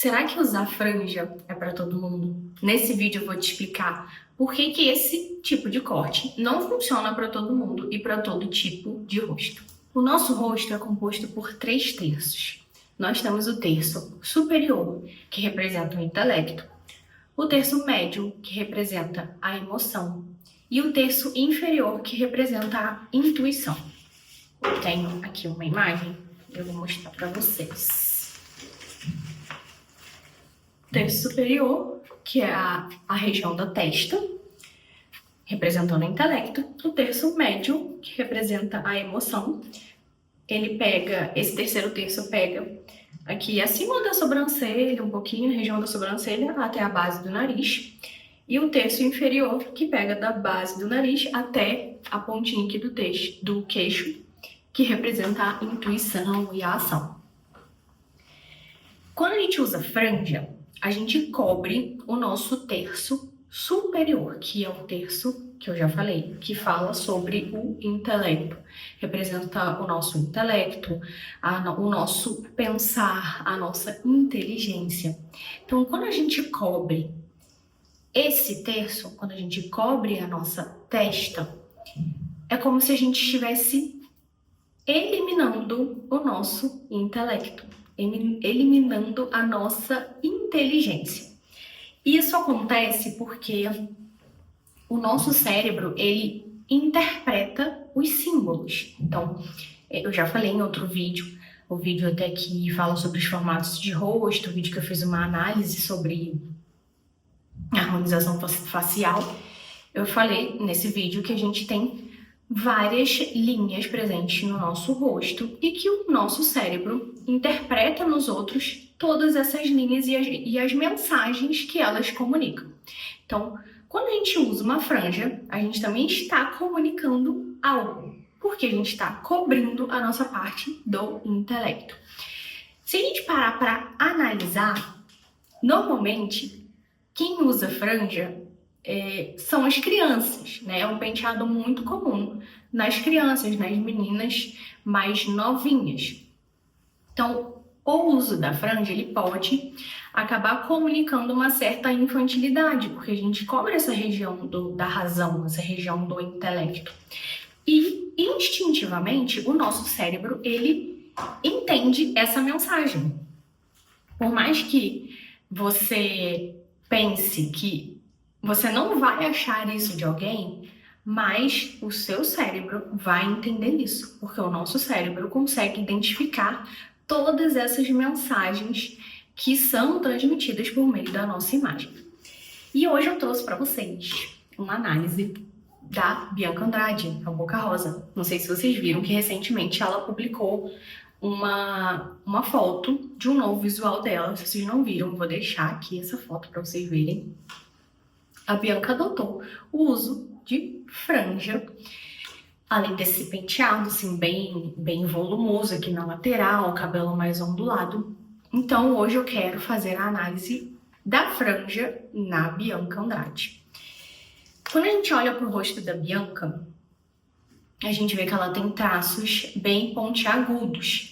Será que usar franja é para todo mundo? Nesse vídeo eu vou te explicar por que que esse tipo de corte não funciona para todo mundo e para todo tipo de rosto. O nosso rosto é composto por 3 terços. Nós temos o terço superior, que representa o intelecto, o terço médio, que representa a emoção, e o terço inferior, que representa a intuição. Eu tenho aqui uma imagem, eu vou mostrar para vocês. Terço superior, que é a região da testa, representando o intelecto. O terço médio, que representa a emoção. Esse terceiro terço pega aqui acima da sobrancelha, um pouquinho, a região da sobrancelha, até a base do nariz. E o terço inferior, que pega da base do nariz até a pontinha aqui do queixo, que representa a intuição e a ação. Quando a gente usa franja, a gente cobre o nosso terço superior, que é o terço que eu já falei, que fala sobre o intelecto. Representa o nosso intelecto, o nosso pensar, a nossa inteligência. Então, quando a gente cobre esse terço, quando a gente cobre a nossa testa, é como se a gente estivesse eliminando o nosso intelecto, eliminando a nossa inteligência. Isso acontece porque o nosso cérebro, ele interpreta os símbolos. Então, eu já falei em outro vídeo, o vídeo até que fala sobre os formatos de rosto, o vídeo que eu fiz uma análise sobre harmonização facial. Eu falei nesse vídeo que a gente tem várias linhas presentes no nosso rosto e que o nosso cérebro interpreta nos outros todas essas linhas e as mensagens que elas comunicam. Então, quando a gente usa uma franja, a gente também está comunicando algo, porque a gente está cobrindo a nossa parte do intelecto. Se a gente parar para analisar, normalmente, quem usa franja são as crianças, né? É um penteado muito comum nas crianças, nas meninas mais novinhas. Então, o uso da franja, ele pode acabar comunicando uma certa infantilidade, porque a gente cobre essa região da razão, essa região do intelecto. E, instintivamente, o nosso cérebro, ele entende essa mensagem. Por mais que você pense que você não vai achar isso de alguém, mas o seu cérebro vai entender isso, porque o nosso cérebro consegue identificar todas essas mensagens que são transmitidas por meio da nossa imagem. E hoje eu trouxe para vocês uma análise da Bianca Andrade, a Boca Rosa. Não sei se vocês viram que recentemente ela publicou uma foto de um novo visual dela. Se vocês não viram, vou deixar aqui essa foto para vocês verem. A Bianca adotou o uso de franja, além desse penteado assim, bem volumoso aqui na lateral, o cabelo mais ondulado. Então hoje eu quero fazer a análise da franja na Bianca Andrade. Quando a gente olha para o rosto da Bianca, a gente vê que ela tem traços bem pontiagudos.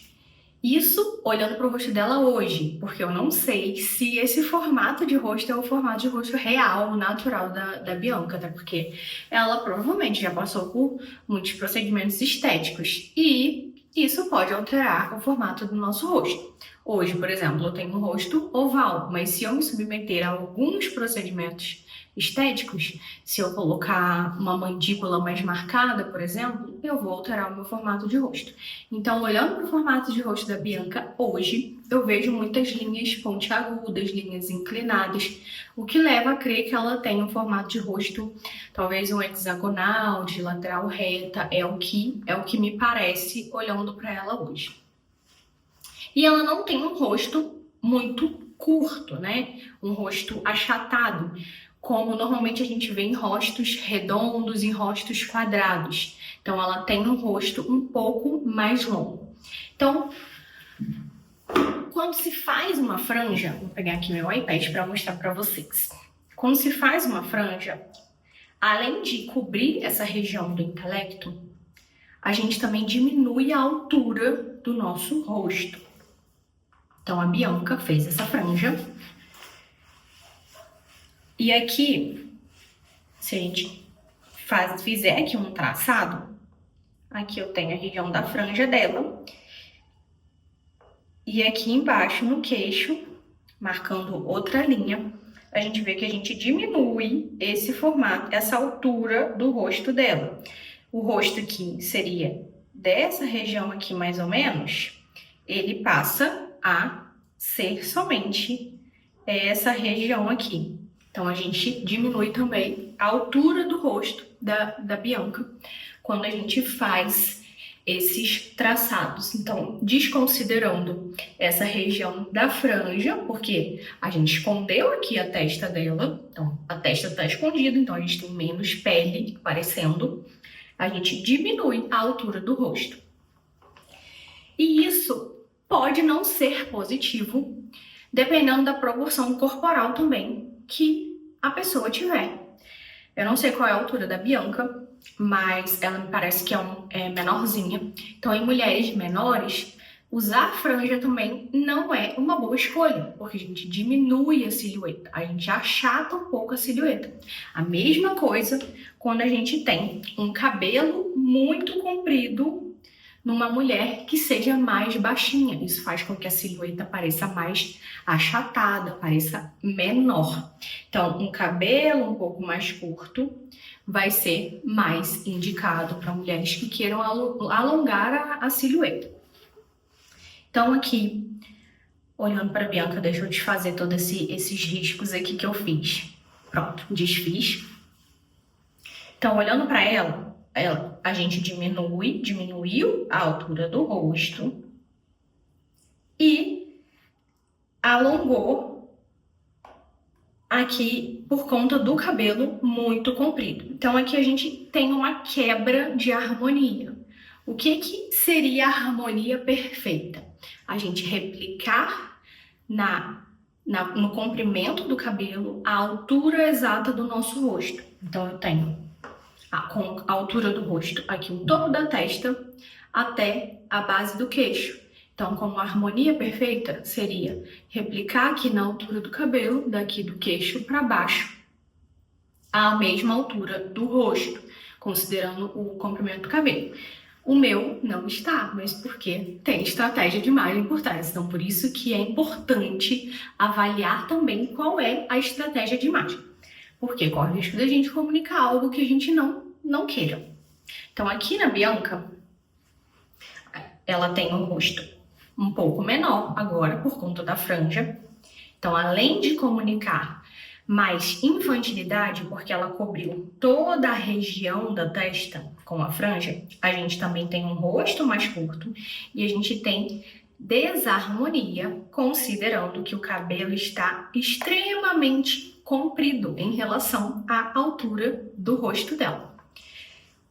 Isso olhando para o rosto dela hoje, porque eu não sei se esse formato de rosto é o formato de rosto real, natural da Bianca, até porque ela provavelmente já passou por muitos procedimentos estéticos e isso pode alterar o formato do nosso rosto. Hoje, por exemplo, eu tenho um rosto oval, mas se eu me submeter a alguns procedimentos estéticos, se eu colocar uma mandíbula mais marcada, por exemplo, eu vou alterar o meu formato de rosto. Então, olhando para o formato de rosto da Bianca hoje, eu vejo muitas linhas pontiagudas, linhas inclinadas, o que leva a crer que ela tem um formato de rosto, talvez um hexagonal, de lateral reta, é o que me parece olhando para ela hoje. E ela não tem um rosto muito curto, né? Um rosto achatado, como normalmente a gente vê em rostos redondos e rostos quadrados. Então, ela tem um rosto um pouco mais longo. Então, quando se faz uma franja, vou pegar aqui meu iPad para mostrar para vocês. Quando se faz uma franja, além de cobrir essa região do intelecto, a gente também diminui a altura do nosso rosto. Então, a Bianca fez essa franja. E aqui, se a gente fizer aqui um traçado, aqui eu tenho a região da franja dela. E aqui embaixo, no queixo, marcando outra linha, a gente vê que a gente diminui esse formato, essa altura do rosto dela. O rosto aqui seria dessa região aqui, mais ou menos, ele passa a ser somente essa região aqui. Então, a gente diminui também a altura do rosto da Bianca quando a gente faz esses traçados. Então, desconsiderando essa região da franja, porque a gente escondeu aqui a testa dela, então a testa está escondida, então a gente tem menos pele aparecendo, a gente diminui a altura do rosto. E isso pode não ser positivo, dependendo da proporção corporal também que a pessoa tiver. Eu não sei qual é a altura da Bianca, mas ela me parece que é menorzinha. Então, em mulheres menores, usar franja também não é uma boa escolha, porque a gente diminui a silhueta, a gente achata um pouco a silhueta. A mesma coisa quando a gente tem um cabelo muito comprido numa mulher que seja mais baixinha. Isso faz com que a silhueta pareça mais achatada, pareça menor. Então, um cabelo um pouco mais curto vai ser mais indicado para mulheres que queiram alongar a silhueta. Então, aqui, olhando para a Bianca, deixa eu desfazer todos esses riscos aqui que eu fiz. Pronto, desfiz. Então, olhando para ela, a gente diminuiu a altura do rosto e alongou aqui por conta do cabelo muito comprido. Então, aqui a gente tem uma quebra de harmonia. O que seria a harmonia perfeita? A gente replicar no comprimento do cabelo a altura exata do nosso rosto. Então, eu tenho com a altura do rosto aqui, o topo da testa até a base do queixo. Então, como a harmonia perfeita seria replicar aqui na altura do cabelo, daqui do queixo para baixo, a mesma altura do rosto, considerando o comprimento do cabelo. O meu não está, mas porque tem estratégia de imagem por trás. Então, por isso que é importante avaliar também qual é a estratégia de imagem. Porque corre o risco da gente comunicar algo que a gente não queira. Então, aqui na Bianca, ela tem um rosto um pouco menor agora por conta da franja. Então, além de comunicar mais infantilidade, porque ela cobriu toda a região da testa com a franja, a gente também tem um rosto mais curto e a gente tem desarmonia, considerando que o cabelo está extremamente comprido em relação à altura do rosto dela.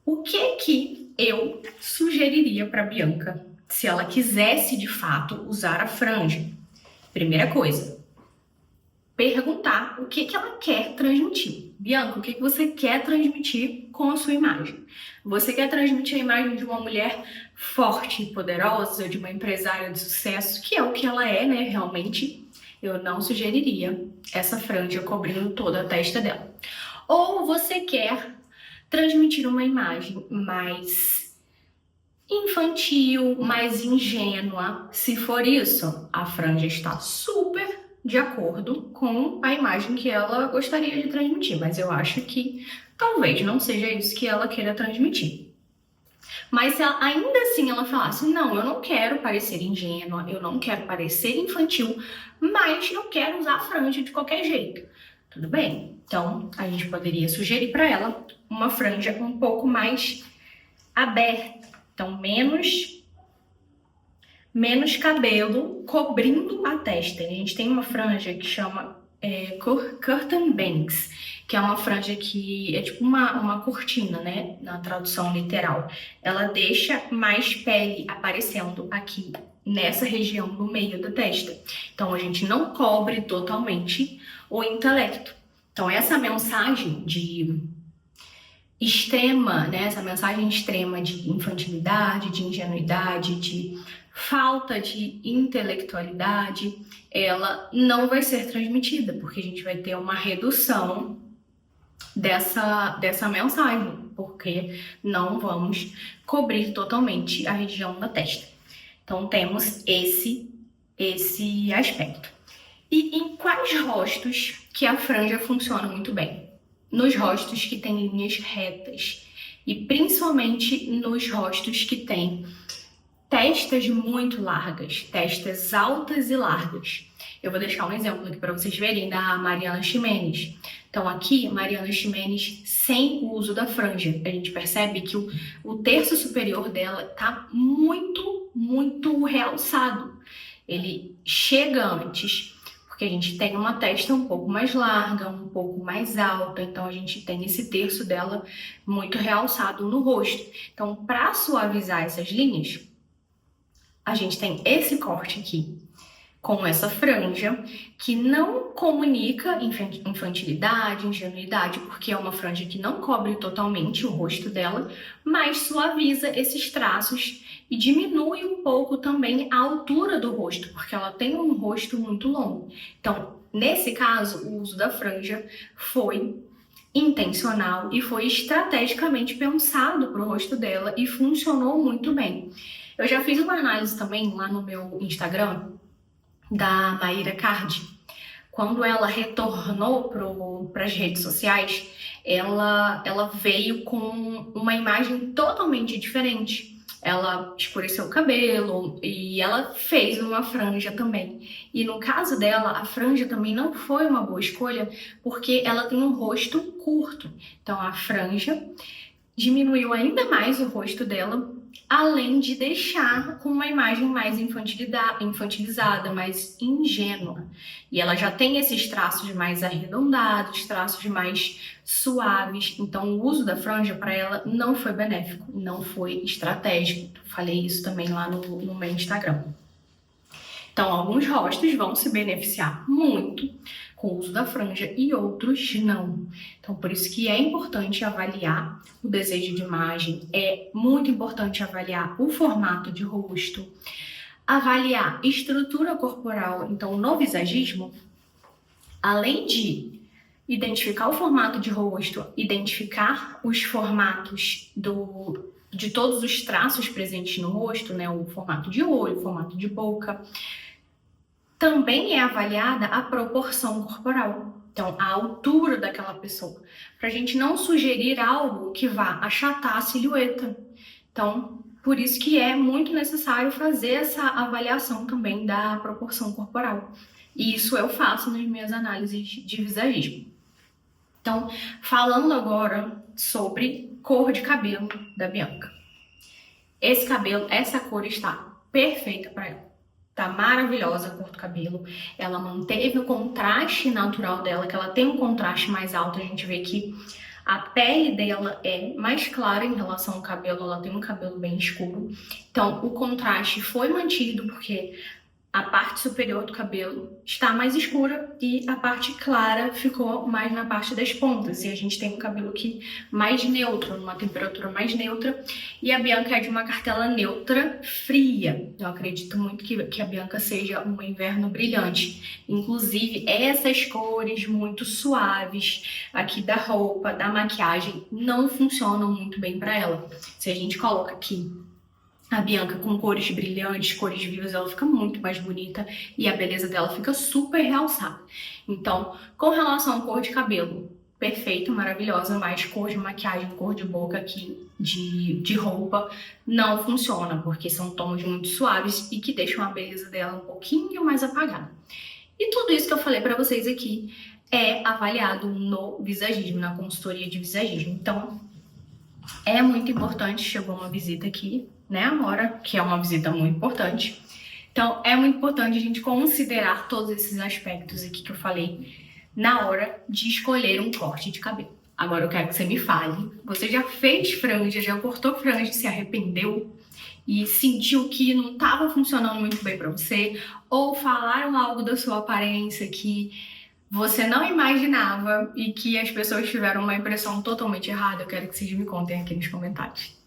O que eu sugeriria para Bianca se ela quisesse de fato usar a franja? Primeira coisa, perguntar o que ela quer transmitir. Bianca, o que você quer transmitir com a sua imagem? Você quer transmitir a imagem de uma mulher forte e poderosa, de uma empresária de sucesso, que é o que ela é, né, realmente? Eu não sugeriria essa franja cobrindo toda a testa dela. Ou você quer transmitir uma imagem mais infantil, mais ingênua? Se for isso, a franja está super de acordo com a imagem que ela gostaria de transmitir, mas eu acho que talvez não seja isso que ela queira transmitir. Mas se ela, ainda assim ela falasse, não, eu não quero parecer ingênua, eu não quero parecer infantil, mas eu quero usar a franja de qualquer jeito. Tudo bem? Então, a gente poderia sugerir para ela uma franja um pouco mais aberta. Então, menos cabelo cobrindo a testa. A gente tem uma franja que chama curtain bangs, que é uma franja que é tipo uma cortina, né? Na tradução literal. Ela deixa mais pele aparecendo aqui nessa região no meio da testa. Então, a gente não cobre totalmente o intelecto. Então, essa mensagem de extrema, né? Essa mensagem extrema de infantilidade, de ingenuidade, de falta de intelectualidade, ela não vai ser transmitida, porque a gente vai ter uma redução dessa mensagem, porque não vamos cobrir totalmente a região da testa. Então, temos esse aspecto. E em quais rostos que a franja funciona muito bem? Nos rostos que têm linhas retas e principalmente nos rostos que têm testas muito largas, testas altas e largas. Eu vou deixar um exemplo aqui para vocês verem da Mariana Ximenes. Então aqui, Mariana Ximenes sem o uso da franja. A gente percebe que o terço superior dela está muito realçado. Ele chega antes, porque a gente tem uma testa um pouco mais larga, um pouco mais alta, então a gente tem esse terço dela muito realçado no rosto. Então, para suavizar essas linhas, a gente tem esse corte aqui, com essa franja, que não comunica infantilidade, ingenuidade, porque é uma franja que não cobre totalmente o rosto dela, mas suaviza esses traços e diminui um pouco também a altura do rosto, porque ela tem um rosto muito longo. Então, nesse caso, o uso da franja foi intencional e foi estrategicamente pensado para o rosto dela e funcionou muito bem. Eu já fiz uma análise também lá no meu Instagram da Maíra Cardi. Quando ela retornou para as redes sociais, ela veio com uma imagem totalmente diferente. Ela escureceu o cabelo e ela fez uma franja também. E no caso dela, a franja também não foi uma boa escolha, porque ela tem um rosto curto. Então a franja diminuiu ainda mais o rosto dela, além de deixar com uma imagem mais infantilizada, mais ingênua. E ela já tem esses traços mais arredondados, traços mais suaves. Então, o uso da franja para ela não foi benéfico, não foi estratégico. Falei isso também lá no meu Instagram. Então, alguns rostos vão se beneficiar muito com o uso da franja e outros não. Então, por isso que é importante avaliar o desejo de imagem, é muito importante avaliar o formato de rosto, avaliar estrutura corporal. Então, no visagismo, além de identificar o formato de rosto, identificar os formatos de todos os traços presentes no rosto, né? O formato de olho, o formato de boca, também é avaliada a proporção corporal. Então, a altura daquela pessoa, para a gente não sugerir algo que vá achatar a silhueta. Então, por isso que é muito necessário fazer essa avaliação também da proporção corporal. E isso eu faço nas minhas análises de visagismo. Então, falando agora sobre cor de cabelo da Bianca. Esse cabelo, essa cor está perfeita para ela. Tá maravilhosa a cor do cabelo. Ela manteve o contraste natural dela, que ela tem um contraste mais alto. A gente vê que a pele dela é mais clara em relação ao cabelo. Ela tem um cabelo bem escuro. Então, o contraste foi mantido porque a parte superior do cabelo está mais escura e a parte clara ficou mais na parte das pontas. E a gente tem um cabelo aqui mais neutro, numa temperatura mais neutra. E a Bianca é de uma cartela neutra fria. Eu acredito muito que a Bianca seja um inverno brilhante. Inclusive, essas cores muito suaves aqui da roupa, da maquiagem, não funcionam muito bem para ela. Se a gente coloca aqui a Bianca com cores brilhantes, cores vivas, ela fica muito mais bonita e a beleza dela fica super realçada. Então, com relação à cor de cabelo, perfeita, maravilhosa, mas cor de maquiagem, cor de boca aqui, de roupa, não funciona, porque são tons muito suaves e que deixam a beleza dela um pouquinho mais apagada. E tudo isso que eu falei pra vocês aqui é avaliado no visagismo, na consultoria de visagismo. Então, é muito importante, chegou uma visita aqui, né, Amora, que é uma visita muito importante. Então, é muito importante a gente considerar todos esses aspectos aqui que eu falei na hora de escolher um corte de cabelo. Agora eu quero que você me fale, você já fez franja, já cortou franja, se arrependeu e sentiu que não estava funcionando muito bem para você? Ou falaram algo da sua aparência que você não imaginava e que as pessoas tiveram uma impressão totalmente errada? Eu quero que vocês me contem aqui nos comentários.